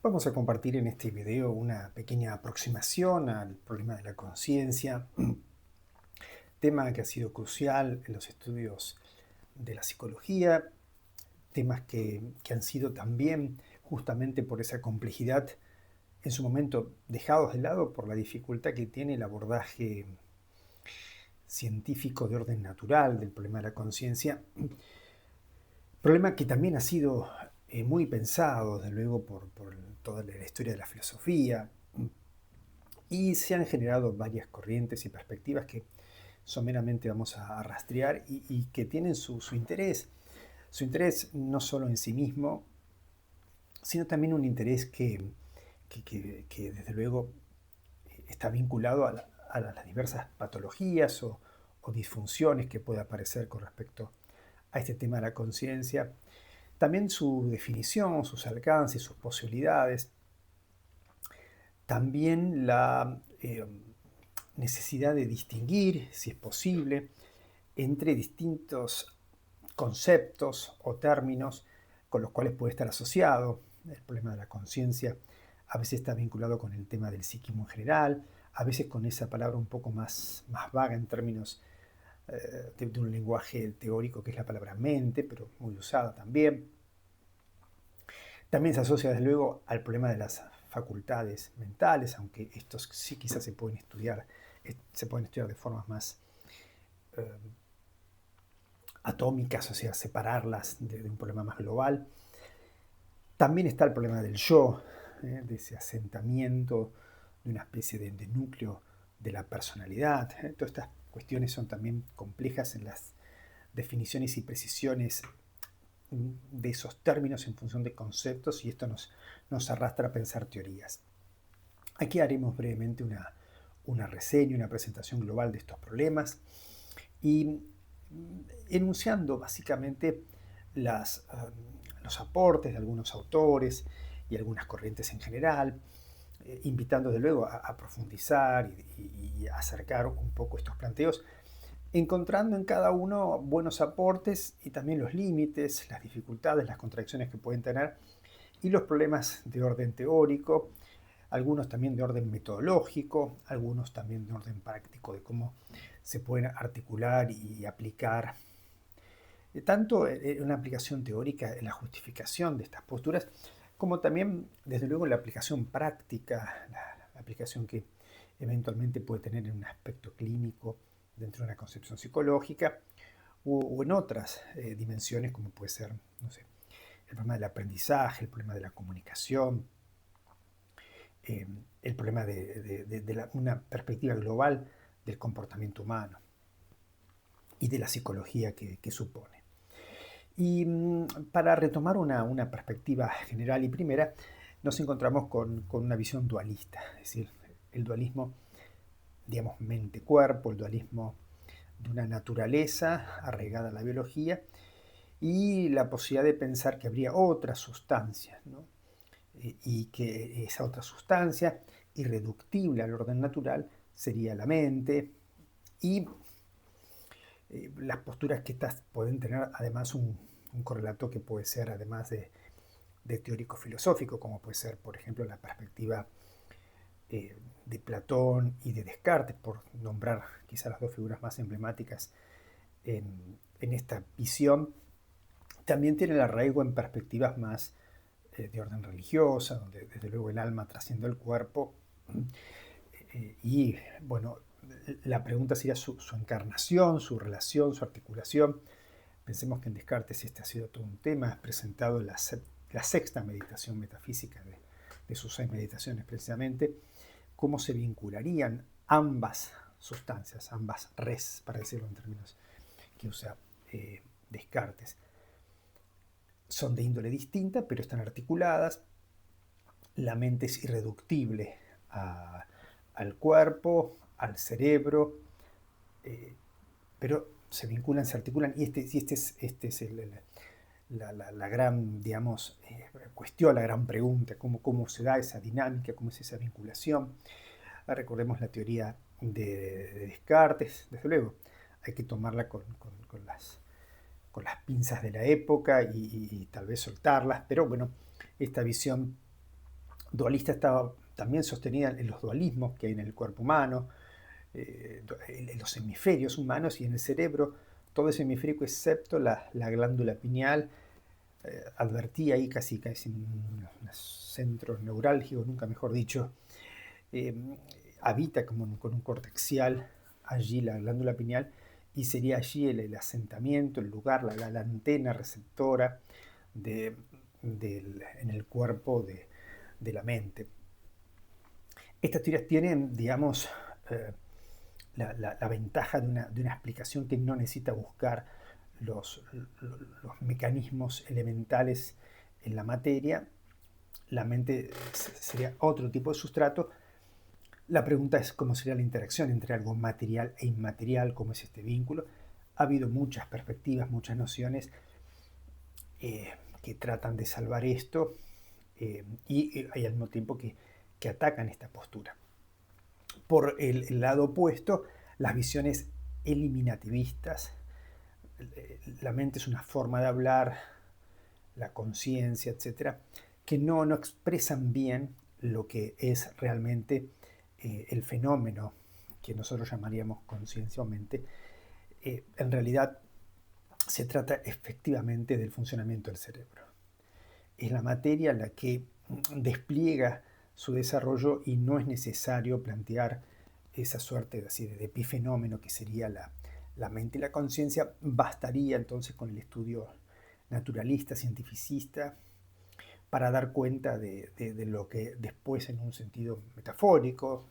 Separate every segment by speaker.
Speaker 1: Vamos a compartir en este video una pequeña aproximación al problema de la conciencia, tema que ha sido crucial en los estudios de la psicología, temas que han sido también, justamente por esa complejidad, en su momento dejados de lado por la dificultad que tiene el abordaje científico de orden natural del problema de la conciencia, problema que también ha sido muy pensado, desde luego, por toda la historia de la filosofía, y se han generado varias corrientes y perspectivas que someramente vamos a rastrear y que tienen su interés. Su interés no solo en sí mismo, sino también un interés que desde luego está vinculado a las diversas patologías o disfunciones que puede aparecer con respecto a este tema de la conciencia. También su definición, sus alcances, sus posibilidades. También la necesidad de distinguir, si es posible, entre distintos conceptos o términos con los cuales puede estar asociado. El problema de la conciencia a veces está vinculado con el tema del psiquismo en general, a veces con esa palabra un poco más vaga en términos de un lenguaje teórico que es la palabra mente, pero muy usada también. También se asocia desde luego al problema de las facultades mentales, aunque estos sí quizás se pueden estudiar de formas más atómicas, o sea, separarlas de un problema más global. También está el problema del yo, de ese asentamiento de una especie de núcleo de la personalidad. Todas estas cuestiones son también complejas en las definiciones y precisiones de esos términos en función de conceptos, y esto nos arrastra a pensar teorías. Aquí haremos brevemente una reseña, una presentación global de estos problemas y enunciando básicamente los aportes de algunos autores y algunas corrientes en general, invitando de luego a profundizar y a acercar un poco estos planteos, encontrando en cada uno buenos aportes y también los límites, las dificultades, las contradicciones que pueden tener y los problemas de orden teórico, algunos también de orden metodológico, algunos también de orden práctico, de cómo se pueden articular y aplicar, tanto en una aplicación teórica, en la justificación de estas posturas, como también, desde luego, en la aplicación práctica, la aplicación que eventualmente puede tener en un aspecto clínico dentro de una concepción psicológica o en otras dimensiones, como puede ser, no sé, el problema del aprendizaje, el problema de la comunicación, el problema de una perspectiva global del comportamiento humano y de la psicología que supone. Y para retomar una perspectiva general y primera, nos encontramos con una visión dualista, es decir, el dualismo, digamos, mente-cuerpo, el dualismo de una naturaleza arraigada a la biología y la posibilidad de pensar que habría otra sustancia, ¿no? Y que esa otra sustancia, irreductible al orden natural, sería la mente, y las posturas que estas pueden tener además un correlato que puede ser además de teórico filosófico, como puede ser, por ejemplo, la perspectiva de Platón y de Descartes, por nombrar quizás las dos figuras más emblemáticas en esta visión. También tiene el arraigo en perspectivas más de orden religiosa, donde desde luego el alma trasciende el cuerpo. Y bueno, la pregunta sería su encarnación, su relación, su articulación. Pensemos que en Descartes este ha sido todo un tema, es presentado en la sexta meditación metafísica de sus 6 meditaciones precisamente, cómo se vincularían ambas sustancias, ambas res, para decirlo en términos que usa Descartes. Son de índole distinta, pero están articuladas. La mente es irreductible al cuerpo, al cerebro, pero se vinculan, se articulan, y este es la gran, digamos, cuestión, la gran pregunta, cómo se da esa dinámica, cómo es esa vinculación. Recordemos la teoría de Descartes, desde luego, hay que tomarla con las pinzas de la época y tal vez soltarlas, pero bueno, esta visión dualista estaba también sostenida en los dualismos que hay en el cuerpo humano, en los hemisferios humanos y en el cerebro, todo es hemisférico excepto la glándula pineal. Advertí ahí casi un centro neurálgico, nunca mejor dicho, eh, habita como con un cortexial allí la glándula pineal y sería allí el asentamiento, el lugar, la antena receptora en el cuerpo de la mente. Estas teorías tienen, digamos, la ventaja de una explicación que no necesita buscar los mecanismos elementales en la materia. La mente sería otro tipo de sustrato. La pregunta es cómo sería la interacción entre algo material e inmaterial, cómo es este vínculo. Ha habido muchas perspectivas, muchas nociones que tratan de salvar esto y hay al mismo tiempo que atacan esta postura. Por el lado opuesto, las visiones eliminativistas. La mente es una forma de hablar, la conciencia, etc., que no expresan bien lo que es realmente el fenómeno que nosotros llamaríamos conciencia o mente. En realidad se trata efectivamente del funcionamiento del cerebro. Es la materia la que despliega su desarrollo y no es necesario plantear esa suerte de epifenómeno que sería la mente y la conciencia. Bastaría entonces con el estudio naturalista, cientificista, para dar cuenta de lo que después en un sentido metafórico,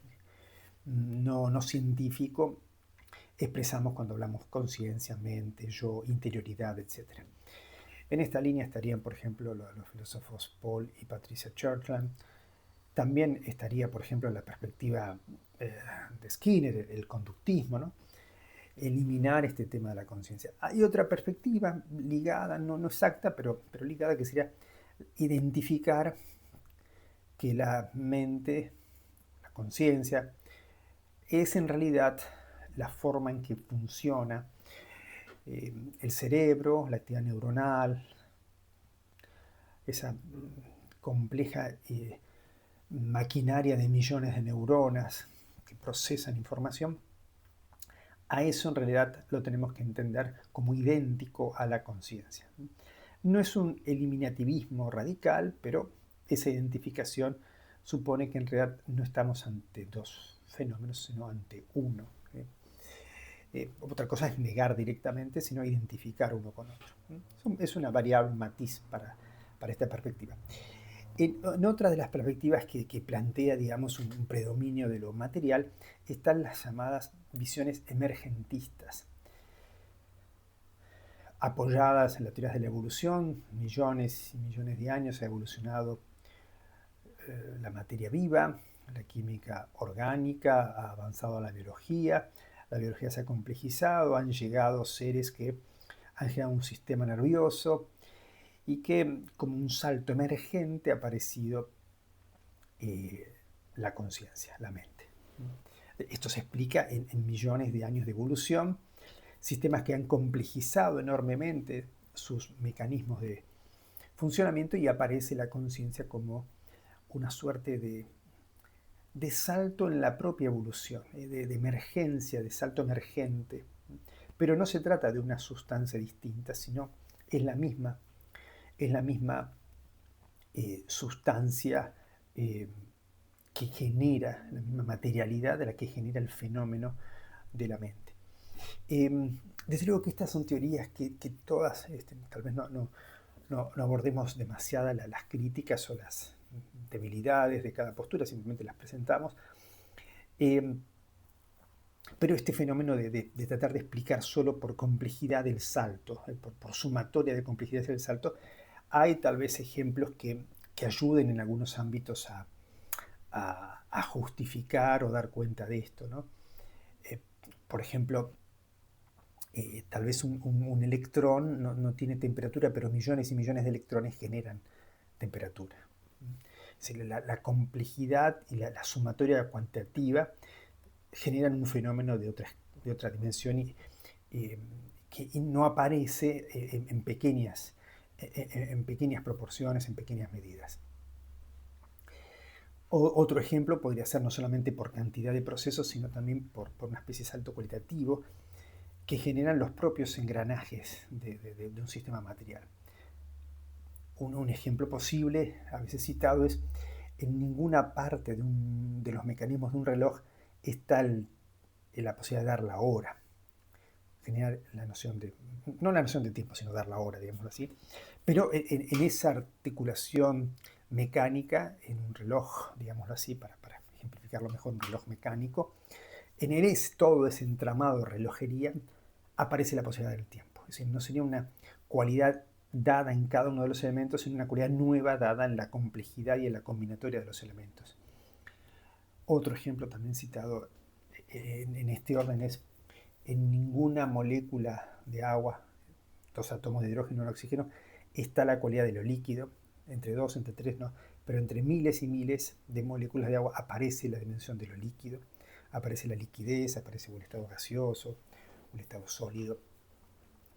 Speaker 1: no científico, expresamos cuando hablamos conciencia, mente, yo, interioridad, etc. En esta línea estarían, por ejemplo, los filósofos Paul y Patricia Churchland. También estaría, por ejemplo, la perspectiva de Skinner, el conductismo, ¿no? Eliminar este tema de la conciencia. Hay otra perspectiva ligada, no exacta, pero ligada, que sería identificar que la mente, la conciencia, es en realidad la forma en que funciona el cerebro, la actividad neuronal, esa compleja maquinaria de millones de neuronas que procesan información. A eso en realidad lo tenemos que entender como idéntico a la conciencia. No es un eliminativismo radical, pero esa identificación supone que en realidad no estamos ante dos fenómenos, sino ante uno. Otra cosa es negar directamente, sino identificar uno con otro. Es una variable, un matiz para esta perspectiva. En otra de las perspectivas que plantea, digamos, un predominio de lo material, están las llamadas visiones emergentistas, apoyadas en las teorías de la evolución. Millones y millones de años ha evolucionado la materia viva, la química orgánica, ha avanzado la biología se ha complejizado, han llegado seres que han generado un sistema nervioso y que como un salto emergente ha aparecido la conciencia, la mente. Esto se explica en millones de años de evolución, sistemas que han complejizado enormemente sus mecanismos de funcionamiento y aparece la conciencia como una suerte de salto en la propia evolución, de emergencia, de salto emergente. Pero no se trata de una sustancia distinta, sino es la misma sustancia que genera, la misma materialidad de la que genera el fenómeno de la mente. Desde luego que estas son teorías que todas, tal vez no abordemos demasiado las críticas o las debilidades de cada postura, simplemente las presentamos. Pero este fenómeno de tratar de explicar solo por complejidad del salto, por sumatoria de complejidades del salto, hay tal vez ejemplos que ayuden en algunos ámbitos a justificar o dar cuenta de esto, ¿no? Por ejemplo, tal vez un electrón no tiene temperatura, pero millones y millones de electrones generan temperatura. La complejidad y la sumatoria cuantitativa generan un fenómeno de otra dimensión que no aparece en pequeñas proporciones, en pequeñas medidas. Otro ejemplo podría ser no solamente por cantidad de procesos, sino también por una especie de salto cualitativo que generan los propios engranajes de un sistema material. Un ejemplo posible, a veces citado, es en ninguna parte de los mecanismos de un reloj está la posibilidad de dar la hora, generar la noción de, no la noción de tiempo, sino dar la hora, digámoslo así, pero en esa articulación mecánica, en un reloj, digámoslo así, para ejemplificarlo mejor, un reloj mecánico, todo ese entramado de relojería aparece la posibilidad del tiempo. Es decir, no sería una cualidad dada en cada uno de los elementos, sino una cualidad nueva dada en la complejidad y en la combinatoria de los elementos. Otro ejemplo también citado en este orden es en ninguna molécula de agua, dos átomos de hidrógeno y oxígeno, está la cualidad de lo líquido, entre dos, entre tres, no, pero entre miles y miles de moléculas de agua aparece la dimensión de lo líquido, aparece la liquidez, aparece un estado gaseoso, un estado sólido.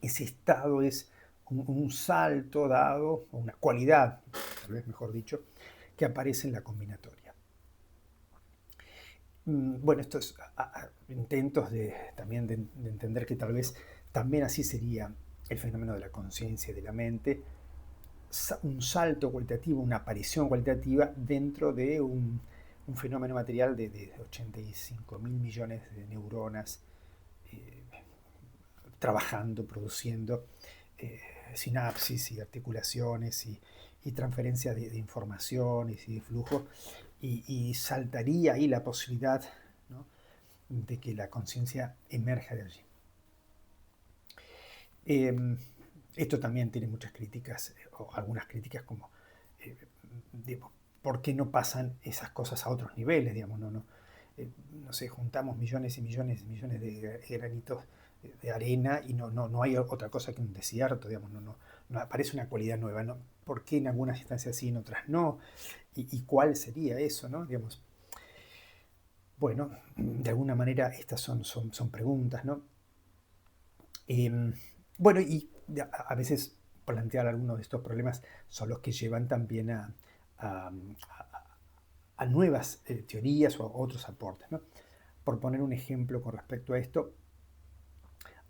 Speaker 1: Ese estado es un salto dado, o una cualidad, tal vez mejor dicho, que aparece en la combinatoria. Bueno, estos intentos también de entender que tal vez también así sería el fenómeno de la conciencia y de la mente, un salto cualitativo, una aparición cualitativa dentro de un fenómeno material de 85 mil millones de neuronas trabajando, produciendo sinapsis y articulaciones y transferencia de informaciones y de flujo, y saltaría ahí la posibilidad, ¿no?, de que la conciencia emerja de allí. Esto también tiene muchas críticas, o algunas críticas como, ¿por qué no pasan esas cosas a otros niveles? Digamos, no sé, juntamos millones y millones y millones de granitos de arena y no hay otra cosa que un desierto, digamos, no aparece una cualidad nueva, ¿no? ¿Por qué en algunas instancias sí, en otras no? ¿Y cuál sería eso, no? Digamos, bueno, de alguna manera estas son preguntas, ¿no? Bueno, y a veces plantear algunos de estos problemas son los que llevan también a, a nuevas teorías o a otros aportes, ¿no? Por poner un ejemplo con respecto a esto,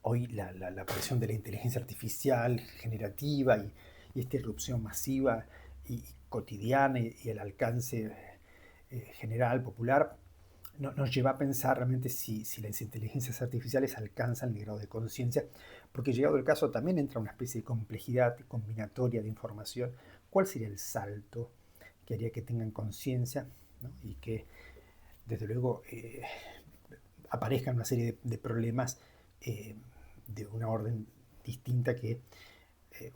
Speaker 1: hoy la aparición de la inteligencia artificial generativa y esta irrupción masiva y cotidiana y el alcance general, popular, nos lleva a pensar realmente si las inteligencias artificiales alcanzan el grado de conciencia, porque llegado el caso también entra una especie de complejidad combinatoria de información. ¿Cuál sería el salto que haría que tengan conciencia, ¿no?, y que desde luego aparezcan una serie de problemas de una orden distinta que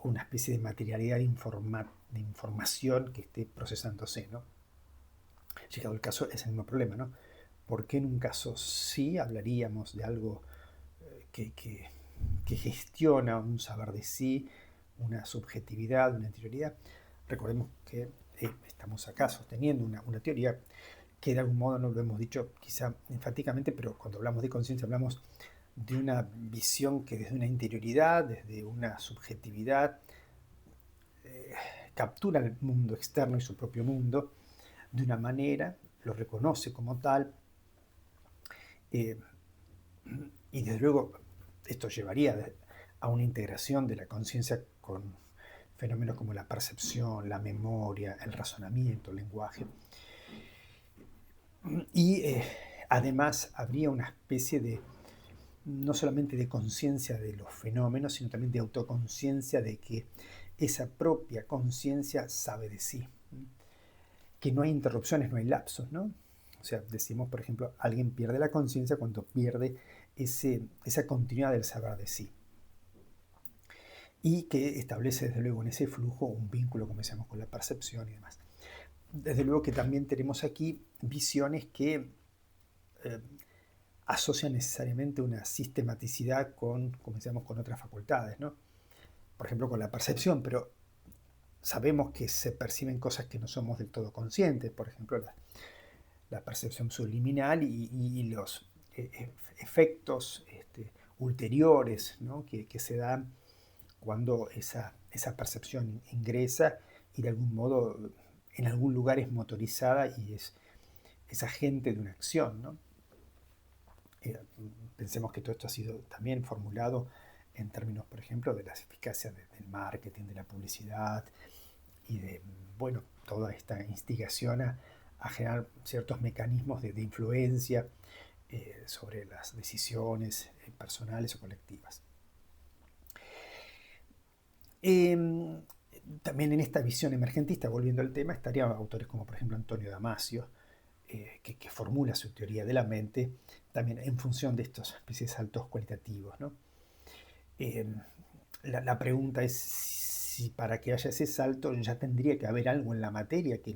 Speaker 1: una especie de materialidad de información que esté procesándose, ¿no? Llegado el caso es el mismo problema, ¿no? ¿Por qué en un caso sí hablaríamos de algo que gestiona un saber de sí, una subjetividad, una interioridad? Recordemos que estamos acá sosteniendo una teoría que de algún modo no lo hemos dicho quizá enfáticamente, pero cuando hablamos de conciencia hablamos de una visión que desde una interioridad, desde una subjetividad, captura el mundo externo y su propio mundo de una manera, lo reconoce como tal, y desde luego esto llevaría a una integración de la conciencia con fenómenos como la percepción, la memoria, el razonamiento, el lenguaje. Y además habría una especie de, no solamente de conciencia de los fenómenos, sino también de autoconciencia de que esa propia conciencia sabe de sí, que no hay interrupciones, no hay lapsos, ¿no? O sea, decimos, por ejemplo, alguien pierde la conciencia cuando pierde esa continuidad del saber de sí. Y que establece desde luego en ese flujo un vínculo, como decíamos, con la percepción y demás. Desde luego que también tenemos aquí visiones que asocian necesariamente una sistematicidad con, como decíamos, con otras facultades, ¿no? Por ejemplo, con la percepción, pero sabemos que se perciben cosas que no somos del todo conscientes, por ejemplo, la percepción subliminal y los efectos ulteriores, ¿no?, que se dan cuando esa percepción ingresa y de algún modo en algún lugar es motorizada y es agente de una acción, ¿no? Pensemos que todo esto ha sido también formulado en términos, por ejemplo, de las eficacias del marketing, de la publicidad y de, bueno, toda esta instigación a generar ciertos mecanismos de influencia sobre las decisiones personales o colectivas. También en esta visión emergentista, volviendo al tema, estarían autores como por ejemplo Antonio Damasio, que formula su teoría de la mente también en función de estos especies de saltos cualitativos, ¿no? La pregunta es si para que haya ese salto ya tendría que haber algo en la materia que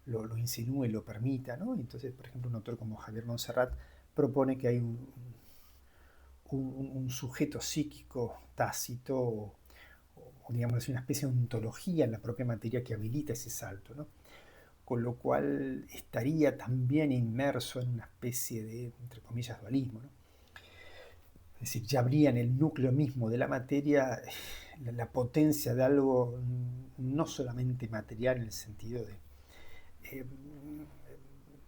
Speaker 1: lo insinúe y lo permita, ¿no? Entonces, por ejemplo, un autor como Javier Montserrat propone que hay un sujeto psíquico tácito o digamos así, una especie de ontología en la propia materia que habilita ese salto, ¿no? Con lo cual estaría también inmerso en una especie de, entre comillas, dualismo, ¿no? Es decir, ya habría en el núcleo mismo de la materia la potencia de algo no solamente material en el sentido de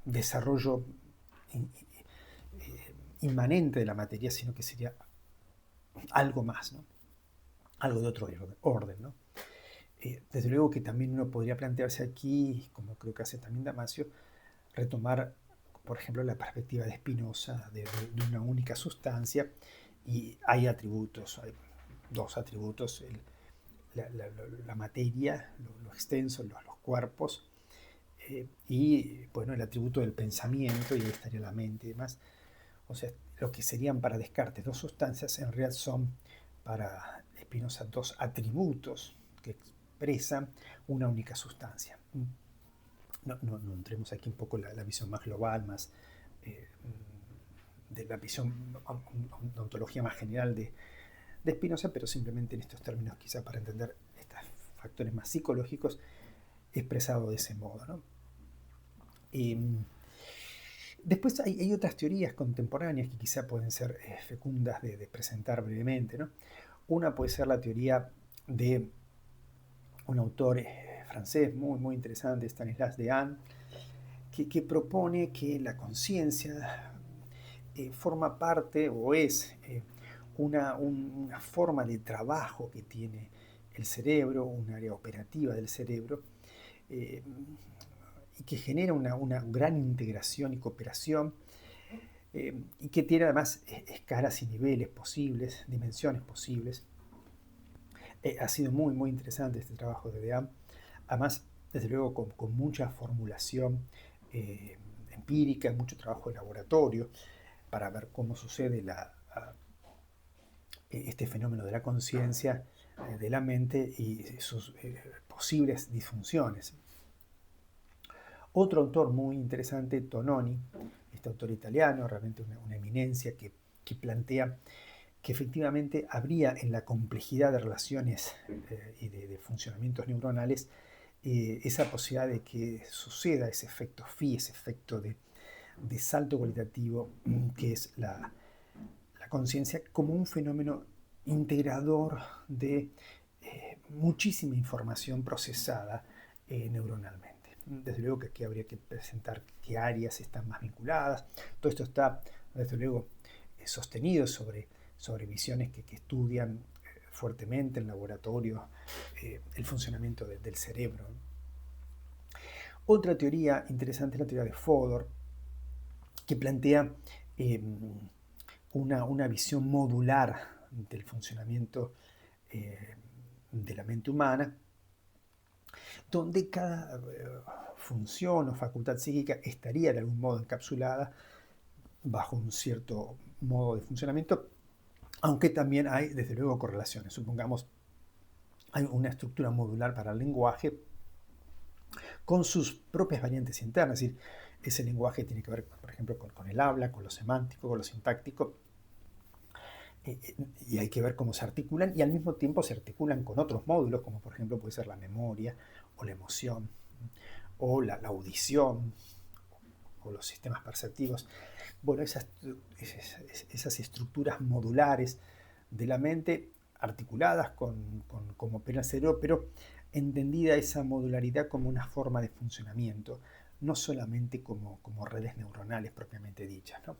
Speaker 1: desarrollo inmanente de la materia, sino que sería algo más, ¿no? Algo de otro orden, ¿no? Desde luego que también uno podría plantearse aquí, como creo que hace también Damasio, retomar, por ejemplo, la perspectiva de Spinoza de una única sustancia, y hay atributos, hay dos atributos, la materia, lo extenso, los cuerpos, y bueno, el atributo del pensamiento, y ahí estaría la mente y demás. O sea, lo que serían para Descartes dos sustancias, en realidad son para Spinoza dos atributos que expresan una única sustancia. No entremos aquí un poco en la visión más global, más de la visión, una ontología más general de Spinoza, pero simplemente en estos términos quizá para entender estos factores más psicológicos expresados de ese modo, ¿no? Después hay otras teorías contemporáneas que quizá pueden ser fecundas de presentar brevemente, ¿no? Una puede ser la teoría de un autor francés muy, muy interesante, Stanislas Dehaene, que propone que la conciencia forma parte o es una forma de trabajo que tiene el cerebro, un área operativa del cerebro, y que genera una gran integración y cooperación, y que tiene además escalas y niveles posibles, dimensiones posibles. Ha sido muy, muy interesante este trabajo de Dehaene, además, desde luego, con mucha formulación empírica, mucho trabajo de laboratorio, para ver cómo sucede este fenómeno de la conciencia, de la mente y sus posibles disfunciones. Otro autor muy interesante, Tononi, este autor italiano, realmente una eminencia, que plantea que efectivamente habría en la complejidad de relaciones y de funcionamientos neuronales esa posibilidad de que suceda ese efecto phi, ese efecto de salto cualitativo, que es la conciencia como un fenómeno integrador de muchísima información procesada neuronalmente. Desde luego que aquí habría que presentar qué áreas están más vinculadas. Todo esto está, desde luego, sostenido sobre visiones que estudian fuertemente en laboratorio el funcionamiento del cerebro. Otra teoría interesante es la teoría de Fodor, que plantea una visión modular del funcionamiento de la mente humana, donde cada función o facultad psíquica estaría de algún modo encapsulada bajo un cierto modo de funcionamiento, aunque también hay, desde luego, correlaciones. Supongamos, hay una estructura modular para el lenguaje con sus propias variantes internas, es decir, ese lenguaje tiene que ver, por ejemplo, con el habla, con lo semántico, con lo sintáctico, y hay que ver cómo se articulan, y al mismo tiempo se articulan con otros módulos, como por ejemplo puede ser la memoria, o la emoción, o la audición, o los sistemas perceptivos. Bueno, esas estructuras modulares de la mente articuladas con cómo opera el cerebro, pero entendida esa modularidad como una forma de funcionamiento, no solamente como redes neuronales propiamente dichas, ¿no?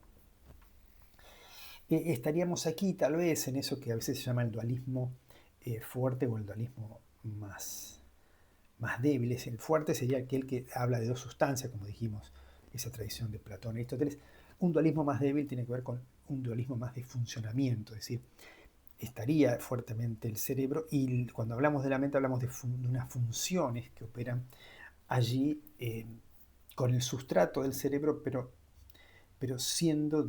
Speaker 1: Estaríamos aquí tal vez en eso que a veces se llama el dualismo fuerte o el dualismo más débil. El fuerte sería aquel que habla de dos sustancias, como dijimos, esa tradición de Platón y Aristóteles. Un dualismo más débil tiene que ver con un dualismo más de funcionamiento, es decir, estaría fuertemente el cerebro y cuando hablamos de la mente hablamos de unas funciones que operan allí con el sustrato del cerebro, pero siendo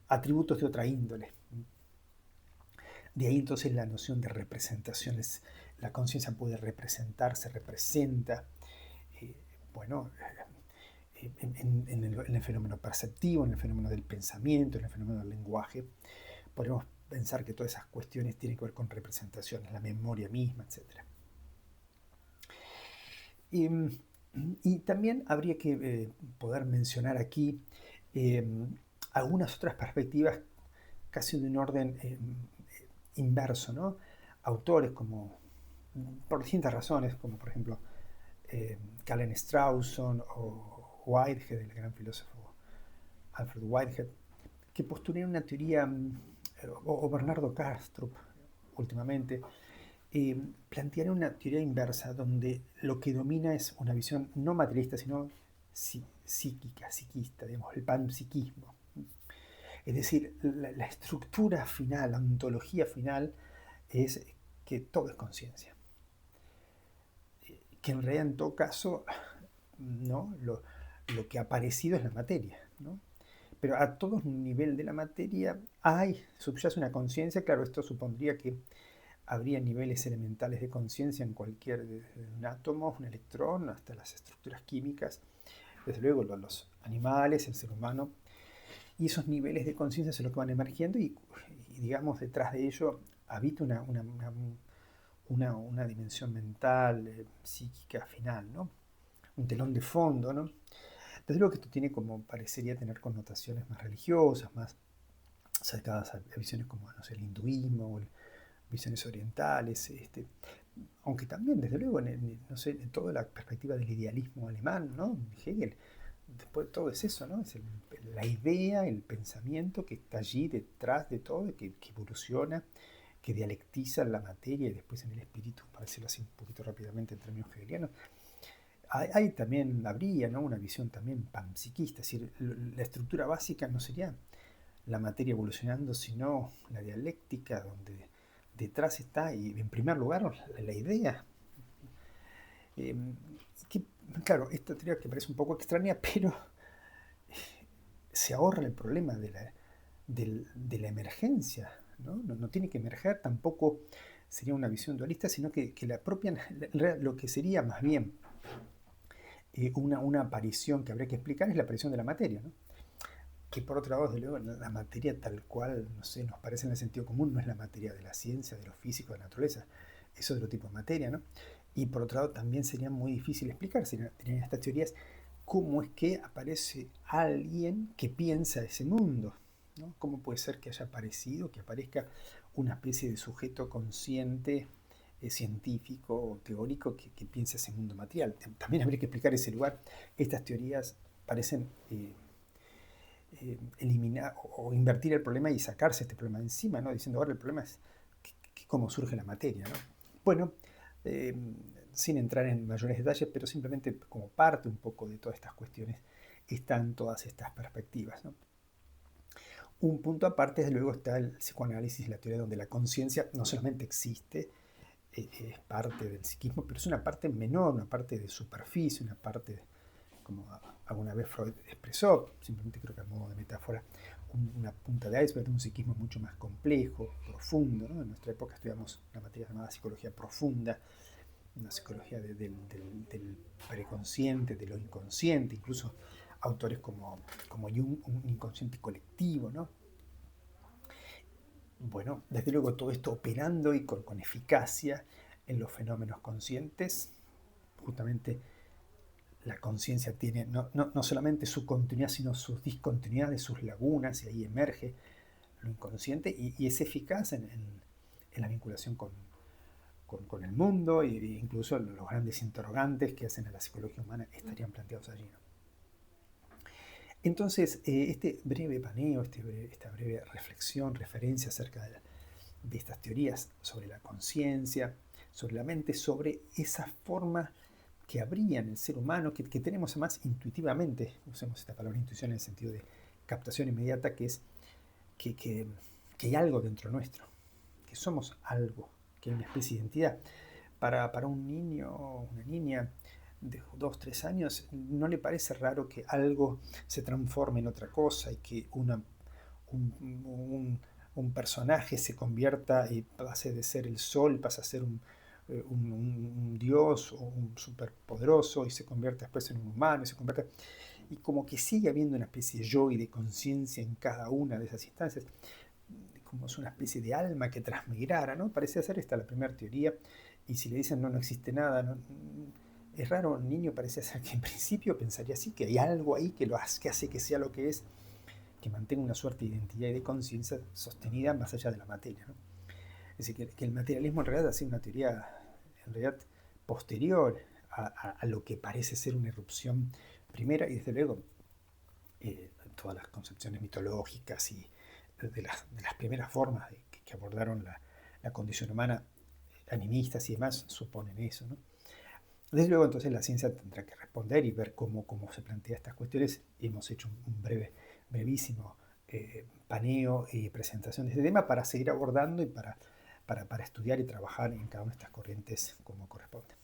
Speaker 1: atributos de otra índole. De ahí entonces la noción de representaciones. La conciencia puede representar, se representa, eh, bueno, en el fenómeno perceptivo, en el fenómeno del pensamiento, en el fenómeno del lenguaje. Podemos pensar que todas esas cuestiones tienen que ver con representaciones, la memoria misma, etc. Y también habría que poder mencionar aquí eh, algunas otras perspectivas casi de un orden inverso, ¿no? Autores como, por distintas razones, como por ejemplo Callen Strawson o Whitehead, el gran filósofo Alfred Whitehead, que postularon una teoría, o Bernardo Kastrup últimamente, plantearon una teoría inversa donde lo que domina es una visión no materialista, sino psíquica, psiquista, digamos, el panpsiquismo. Es decir, la estructura final, la ontología final es que todo es conciencia. Que en realidad, en todo caso, ¿no? Lo que ha aparecido es la materia, ¿no? Pero a todo nivel de la materia subyace una conciencia. Claro, esto supondría que habría niveles elementales de conciencia en cualquier un átomo, un electrón, hasta las estructuras químicas, desde luego los animales, el ser humano, y esos niveles de conciencia son los que van emergiendo y digamos, detrás de ello habita una dimensión mental, psíquica final, ¿no? Un telón de fondo, ¿no? Desde luego que esto tiene como, parecería tener connotaciones más religiosas, más acercadas a visiones como, no sé, el hinduismo, o visiones orientales, aunque también, desde luego, no sé, en toda la perspectiva del idealismo alemán, ¿no? Hegel, después todo es eso, ¿no? Es la idea, el pensamiento que está allí detrás de todo, que evoluciona, que dialectiza la materia y después en el espíritu, para decirlo así un poquito rápidamente en términos hegelianos. Hay también, habría, ¿no? Una visión también panpsiquista, es decir, la estructura básica no sería la materia evolucionando, sino la dialéctica, donde detrás está, y en primer lugar, la idea. Eh, que, claro, esta teoría que parece un poco extraña, pero se ahorra el problema de la emergencia, ¿no? No tiene que emerger, tampoco sería una visión dualista, sino que la propia, lo que sería más bien una aparición que habría que explicar es la aparición de la materia, ¿no? Que por otro lado, desde luego, la materia tal cual, no sé, nos parece en el sentido común, no es la materia de la ciencia, de lo físico, de la naturaleza, es otro tipo de materia, ¿no? Y por otro lado, también sería muy difícil explicar, tenían estas teorías, cómo es que aparece alguien que piensa ese mundo, ¿no? ¿Cómo puede ser que haya aparecido, que aparezca una especie de sujeto consciente, científico o teórico que piensa ese mundo material? También habría que explicar ese lugar. Estas teorías parecen eliminar o invertir el problema y sacarse este problema de encima, ¿no? Diciendo, ahora el problema es cómo surge la materia, ¿no? Bueno, eh, sin entrar en mayores detalles, pero simplemente como parte un poco de todas estas cuestiones están todas estas perspectivas, ¿no? Un punto aparte, desde luego, está el psicoanálisis, la teoría donde la conciencia no solamente existe, es parte del psiquismo, pero es una parte menor, una parte de superficie, una parte, como alguna vez Freud expresó, simplemente creo que a modo de metáfora, una punta de iceberg, un psiquismo mucho más complejo, profundo, ¿no? En nuestra época estudiamos una materia llamada psicología profunda, una psicología del preconsciente, de lo inconsciente, incluso autores como Jung, un inconsciente colectivo, ¿no? Bueno, desde luego todo esto operando y con eficacia en los fenómenos conscientes. Justamente la conciencia tiene no solamente su continuidad, sino sus discontinuidades, sus lagunas, y ahí emerge lo inconsciente y es eficaz en la vinculación con el mundo, e incluso los grandes interrogantes que hacen a la psicología humana estarían planteados allí, ¿no? Entonces, este breve paneo, esta breve reflexión, referencia acerca de estas teorías sobre la conciencia, sobre la mente, sobre esa forma que habría en el ser humano, que tenemos además intuitivamente, usemos esta palabra intuición en el sentido de captación inmediata, que es que hay algo dentro nuestro, que somos algo, que hay una especie de identidad. Para un niño o una niña de 2, 3 años, no le parece raro que algo se transforme en otra cosa y que un personaje se convierta y pase de ser el sol, pasa a ser un dios o un superpoderoso y se convierte después en un humano y como que sigue habiendo una especie de yo y de conciencia en cada una de esas instancias, como es una especie de alma que transmigrara, ¿no? Parece ser esta la primera teoría, y si le dicen no existe nada, no, es raro, un niño parece ser que en principio pensaría así, que hay algo ahí que hace que sea lo que es, que mantenga una suerte de identidad y de conciencia sostenida más allá de la materia, ¿no? Es decir, que el materialismo en realidad ha sido una teoría en realidad posterior a lo que parece ser una irrupción primera, y desde luego todas las concepciones mitológicas y de las primeras formas que abordaron la condición humana, animistas y demás, suponen eso, ¿no? Desde luego entonces la ciencia tendrá que responder y ver cómo se plantea estas cuestiones. Hemos hecho un brevísimo paneo y presentación de este tema para seguir abordando y para estudiar y trabajar en cada una de estas corrientes como corresponde.